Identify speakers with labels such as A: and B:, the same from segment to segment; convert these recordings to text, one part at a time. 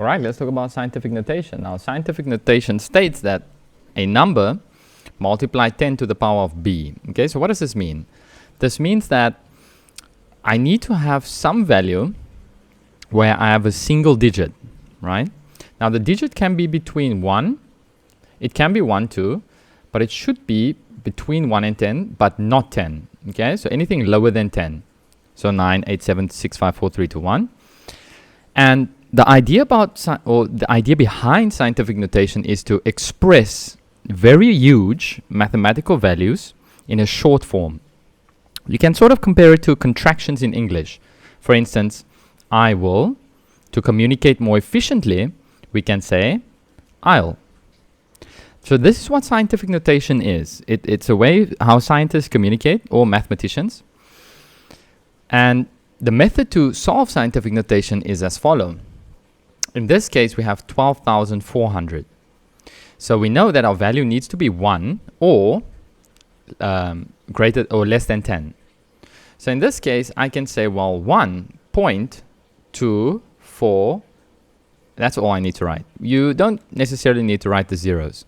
A: All right, let's talk about scientific notation. Now, scientific notation states that a number multiplied 10 to the power of b. Okay, so what does this mean? This means that I need to have some value where I have a single digit, right? Now, the digit can be between 1, it can be 1, 2, but it should be between 1 and 10, but not 10. Okay, so anything lower than 10. So 9, 8, 7, 6, 5, 4, 3, 2, 1. And the idea the idea behind scientific notation is to express very huge mathematical values in a short form. You can sort of compare it to contractions in English. For instance, I will. To communicate more efficiently, we can say I'll. So this is what scientific notation is. It's a way how scientists communicate, or mathematicians. And the method to solve scientific notation is as follows. In this case, we have 12,400. So we know that our value needs to be 1 or greater or less than 10. So in this case, I can say, well, 1.24, that's all I need to write. You don't necessarily need to write the zeros.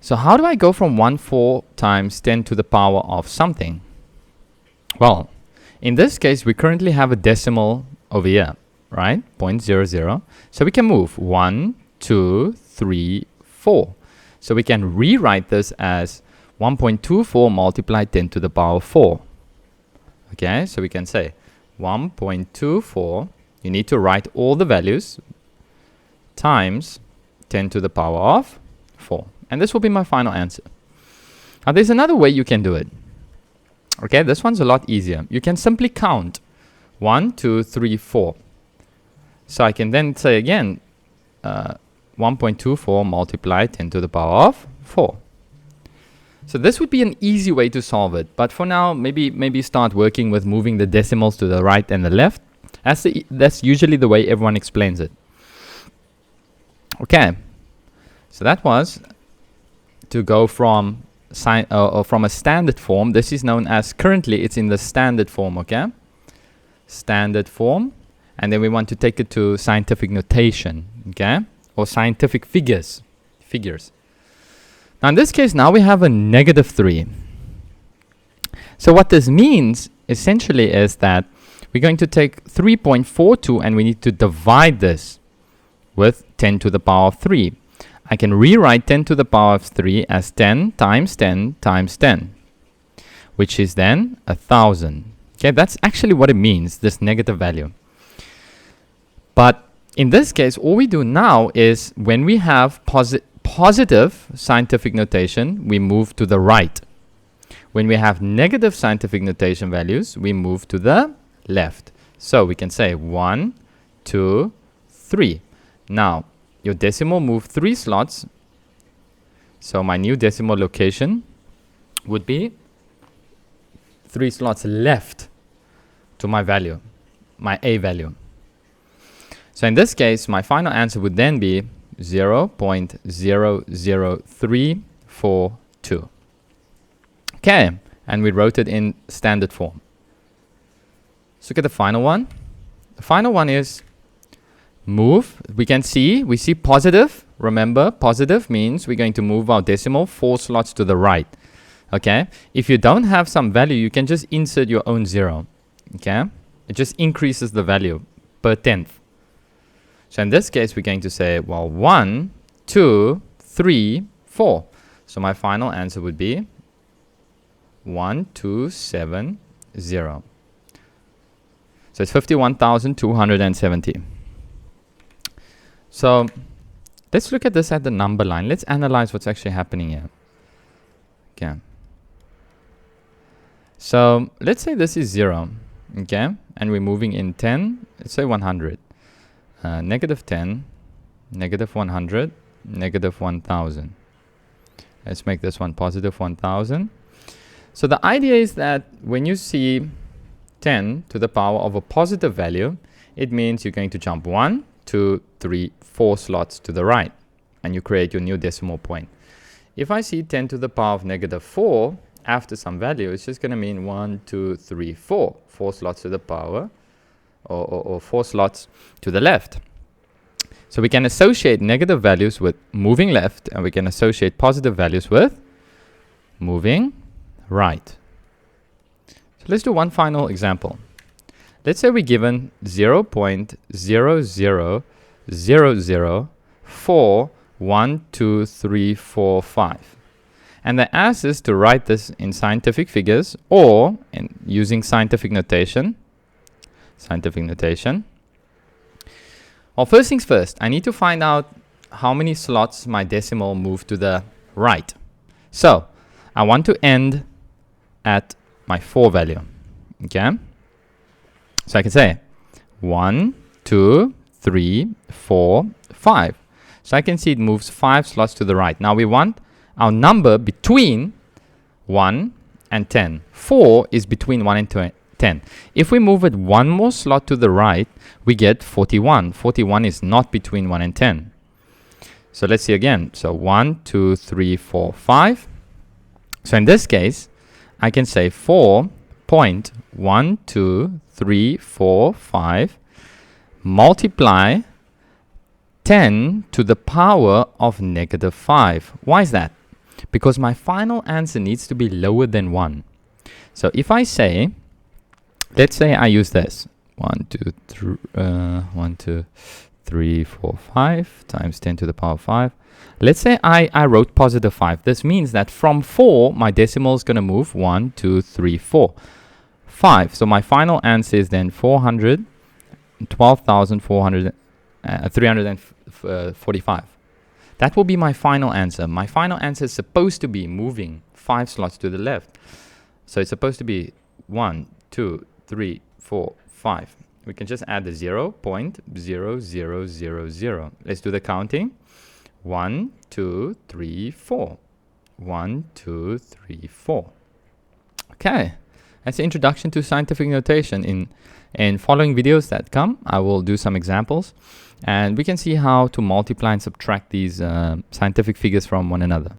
A: So how do I go from 1.4 times 10 to the power of something? Well, in this case, we currently have a decimal over here, right? 0.00. So we can move 1, 2, 3, 4. So we can rewrite this as 1.24 multiplied 10 to the power of 4. Okay, so we can say 1.24, you need to write all the values, times 10 to the power of 4. And this will be my final answer. Now there's another way you can do it. Okay, this one's a lot easier. You can simply count 1, 2, 3, 4. So I can then say again 1.24 multiplied 10 to the power of 4. So this would be an easy way to solve it. But for now, maybe start working with moving the decimals to the right and the left. That's usually the way everyone explains it. Okay, so that was to go from from a standard form. This is known as, currently it's in the standard form, okay? Standard form. And then we want to take it to scientific notation, okay? Or scientific figures. Now in this case, now we have a -3. So what this means essentially is that we're going to take 3.42 and we need to divide this with 10 to the power of 3. I can rewrite 10 to the power of 3 as 10 times 10 times 10, which is then 1,000. Okay, that's actually what it means, this negative value. But in this case, all we do now is when we have positive scientific notation, we move to the right. When we have negative scientific notation values, we move to the left. So we can say 1, 2, 3. Now, your decimal moved 3 slots. So my new decimal location would be 3 slots left to my value, my A value. So in this case, my final answer would then be 0.00342. Okay, and we wrote it in standard form. Let's look at the final one. The final one is move. We see positive. Remember, positive means we're going to move our decimal 4 slots to the right. Okay, if you don't have some value, you can just insert your own 0. Okay, it just increases the value per tenth. So in this case, we're going to say, well, 1, 2, 3, 4. So my final answer would be 1270. So it's 51,270. So let's look at this at the number line. Let's analyze what's actually happening here. Okay. So let's say this is 0. Okay. And we're moving in 10. Let's say 100. -10, -100, -1000. Let's make this one positive 1000. So the idea is that when you see 10 to the power of a positive value, it means you're going to jump 1, 2, 3, 4 slots to the right, and you create your new decimal point. If I see 10 to the power of -4 after some value, it's just going to mean 1, 2, 3, 4 slots to the power, or 4 slots to the left. So we can associate negative values with moving left, and we can associate positive values with moving right. So let's do one final example. Let's say we're given 0.000041234 and they ask us to write this in scientific figures or using scientific notation. Well, first things first, I need to find out how many slots my decimal moved to the right. So I want to end at my 4 value. Okay, so I can say 1, 2, 3, 4, 5. So I can see it moves 5 slots to the right. Now we want our number between 1 and 10. 4 is between 1 and 10. If we move it one more slot to the right, we get 41. 41 is not between 1 and 10. So let's see again. So 1, 2, 3, 4, 5. So in this case, I can say 4.12345 multiply 10 to the power of negative 5. Why is that? Because my final answer needs to be lower than 1. So if I say, let's say I use this 1, 2, 3, 4, 5 times 10 to the power of 5. Let's say I wrote positive 5. This means that from 4, my decimal is going to move 1, 2, 3, 4, 5. So my final answer is then 345. That will be my final answer. My final answer is supposed to be moving 5 slots to the left. So it's supposed to be 1, 2, 3, 4, 5. We can just add the 0.0000. Let's do the counting. 1, 2, 3, 4. 1, 2, 3, 4. Okay, that's the introduction to scientific notation. In following videos that come, I will do some examples, and we can see how to multiply and subtract these scientific figures from one another.